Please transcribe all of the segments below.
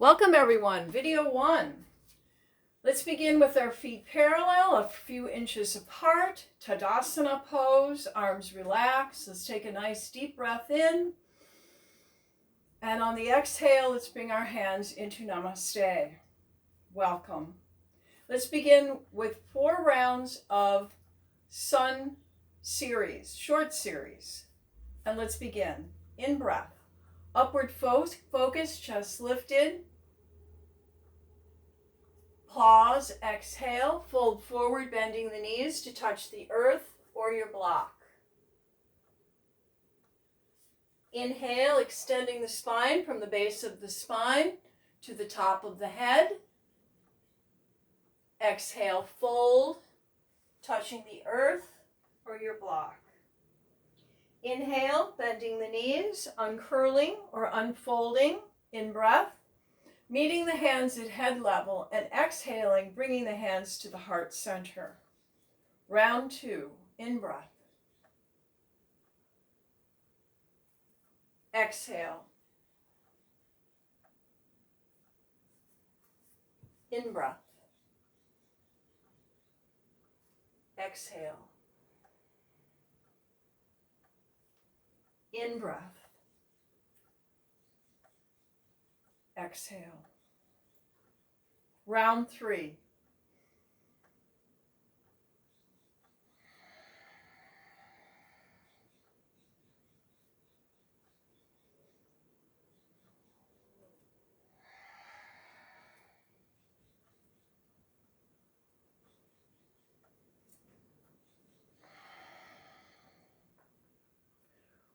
Welcome everyone, video 1. Let's begin with our feet parallel, a few inches apart, Tadasana pose, arms relaxed. Let's take a nice deep breath in. And on the exhale, let's bring our hands into Namaste. Welcome. Let's begin with 4 rounds of Sun series, short series. And let's begin. In breath. Upward focus, chest lifted. Pause, exhale, fold forward, bending the knees to touch the earth or your block. Inhale, extending the spine from the base of the spine to the top of the head. Exhale, fold, touching the earth or your block. Inhale, bending the knees, uncurling or unfolding in breath. Meeting the hands at head level and exhaling, bringing the hands to the heart center. Round 2, in breath. Exhale. In breath. Exhale. In breath. Exhale. Round 3.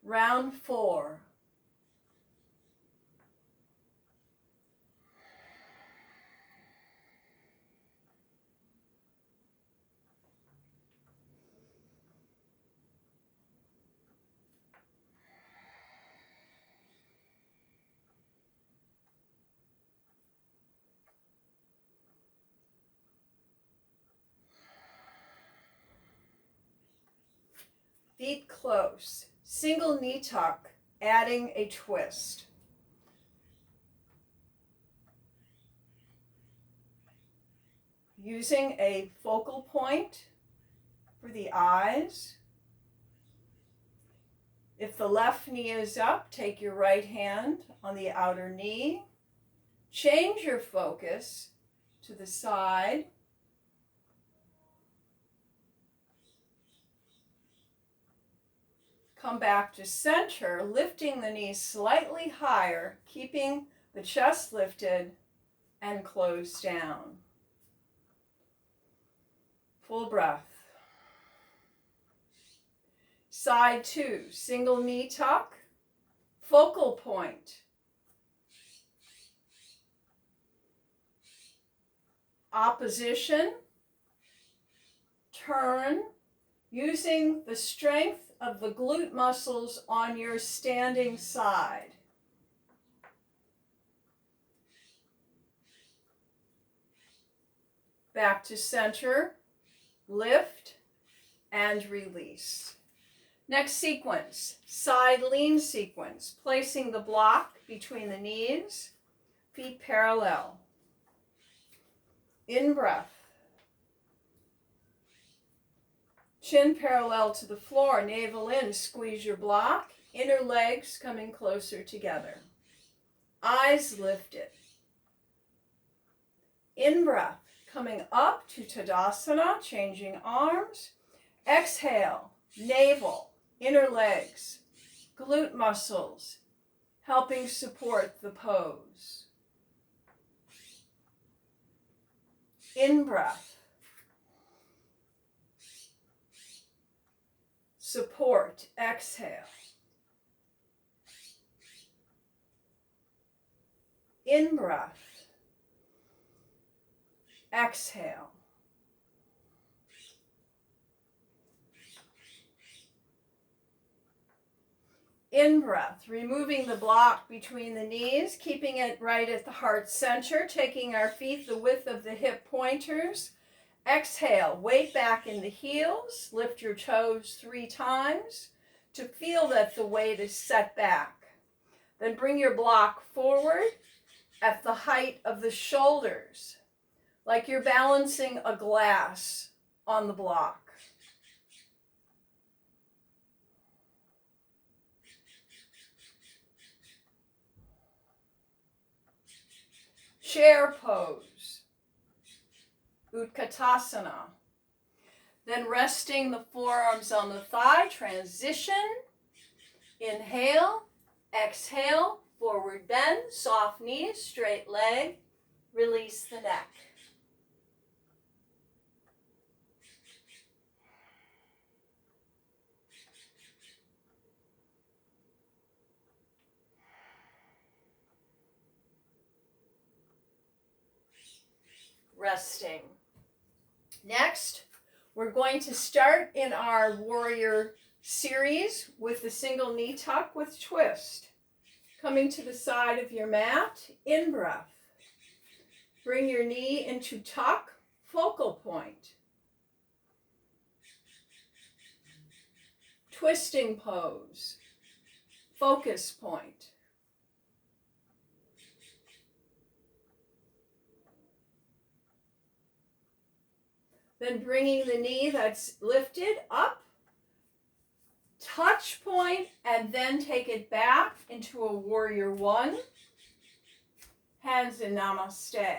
Round 4. Feet close. Single knee tuck, adding a twist. Using a focal point for the eyes. If the left knee is up, take your right hand on the outer knee. Change your focus to the side. Come back to center, lifting the knees slightly higher, keeping the chest lifted and closed down. Full breath. Side 2, single knee tuck, focal point. Opposition, turn, using the strength of the glute muscles on your standing side. Back to center, lift, and release. Next sequence, side lean sequence, placing the block between the knees, feet parallel. In breath. Chin parallel to the floor, navel in, squeeze your block, inner legs coming closer together. Eyes lifted. In breath, coming up to Tadasana, changing arms. Exhale, navel, inner legs, glute muscles, helping support the pose. In breath. Support, exhale. In breath. Exhale. In breath, removing the block between the knees, keeping it right at the heart center, taking our feet the width of the hip pointers. Exhale, weight back in the heels, lift your toes 3 times to feel that the weight is set back. Then bring your block forward, at the height of the shoulders, like you're balancing a glass on the block. Chair pose, Utkatasana. Then resting the forearms on the thigh, transition. Inhale, exhale, forward bend, soft knees, straight leg, release the neck. Resting. Next, we're going to start in our warrior series with the single knee tuck with twist. Coming to the side of your mat, in breath. Bring your knee into tuck, focal point. Twisting pose, focus point. Then bringing the knee that's lifted up, touch point, and then take it back into a warrior one. Hands in namaste.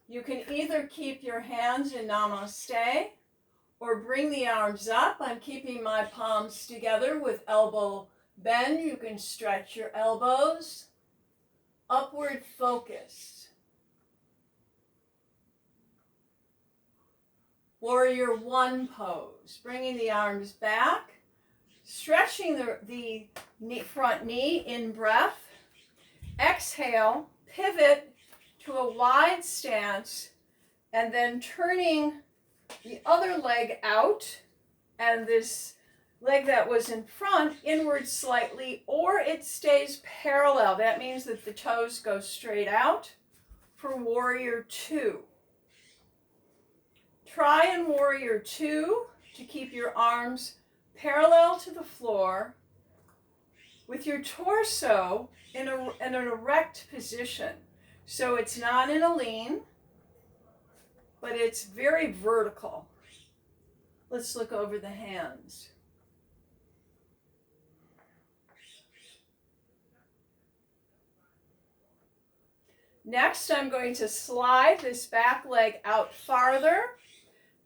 You can either keep your hands in namaste or bring the arms up. I'm keeping my palms together with elbow bend. You can stretch your elbows. Upward focus. Warrior one pose. Bringing the arms back. Stretching the front knee in breath. Exhale, pivot to a wide stance, and then turning the other leg out, and this leg that was in front inward slightly, or it stays parallel. That means that the toes go straight out for warrior two. Try in warrior two to keep your arms parallel to the floor with your torso in an erect position. So it's not in a lean, but it's very vertical. Let's look over the hands. Next, I'm going to slide this back leg out farther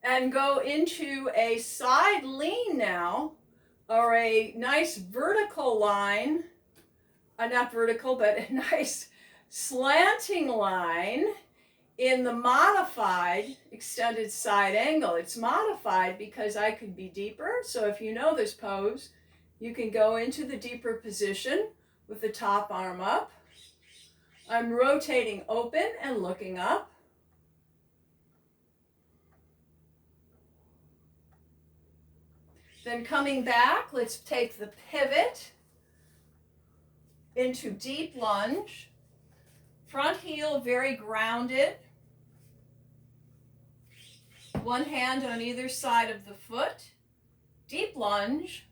and go into a side lean now, or a nice vertical line, not vertical, but a nice slanting line in the modified extended side angle. It's modified because I could be deeper. So if you know this pose, you can go into the deeper position with the top arm up. I'm rotating open and looking up. Then coming back, let's take the pivot into deep lunge. Front heel very grounded. One hand on either side of the foot. Deep lunge.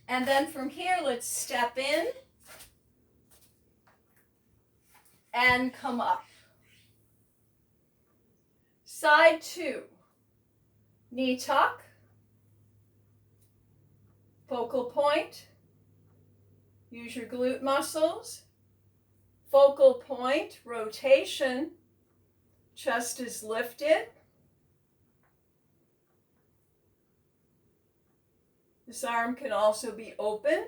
And then from here, let's step in and come up. Side two. Knee tuck. Focal point. Use your glute muscles. Focal point, rotation. Chest is lifted. This arm can also be open.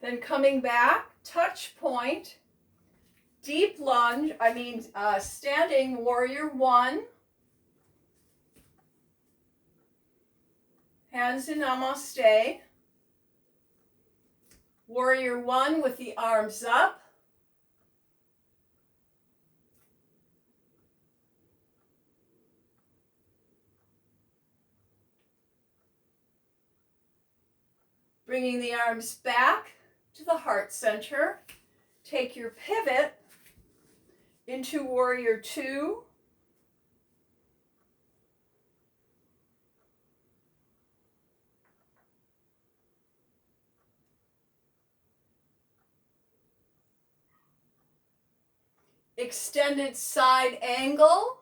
Then coming back, touch point, deep lunge, standing warrior one. Hands in namaste. Warrior one with the arms up. Bringing the arms back to the heart center. Take your pivot into warrior two. extended side angle.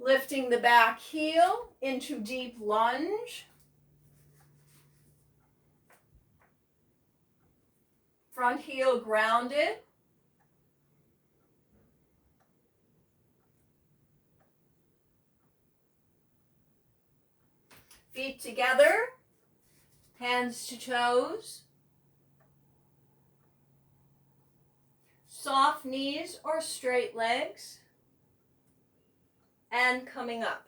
Lifting the back heel into deep lunge. Front heel grounded. Feet together, hands to toes. Soft knees or straight legs. And coming up.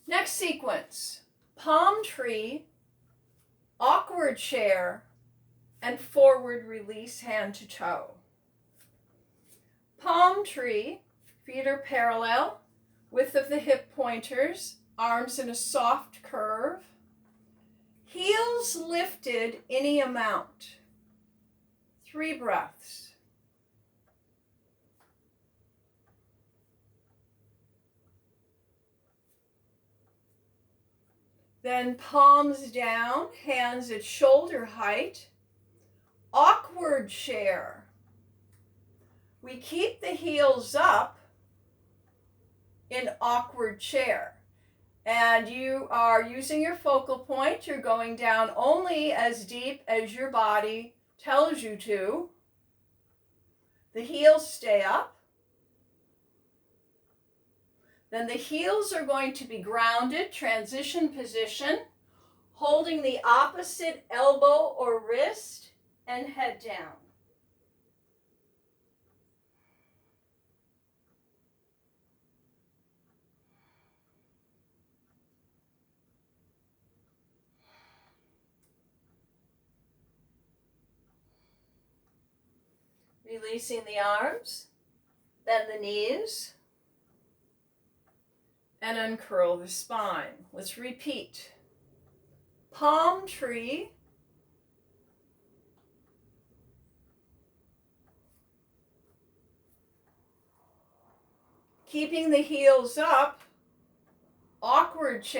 Next sequence, palm tree, awkward chair, and forward release hand to toe. Palm tree, feet are parallel, width of the hip pointers, arms in a soft curve, heels lifted any amount. 3 breaths. Then palms down, hands at shoulder height. Awkward chair. We keep the heels up in awkward chair. And you are using your focal point. You're going down only as deep as your body tells you to. The heels stay up. Then the heels are going to be grounded, transition position, holding the opposite elbow or wrist and head down. Releasing the arms, bend the knees, and uncurl the spine. Let's repeat. Palm tree, keeping the heels up, awkward chair.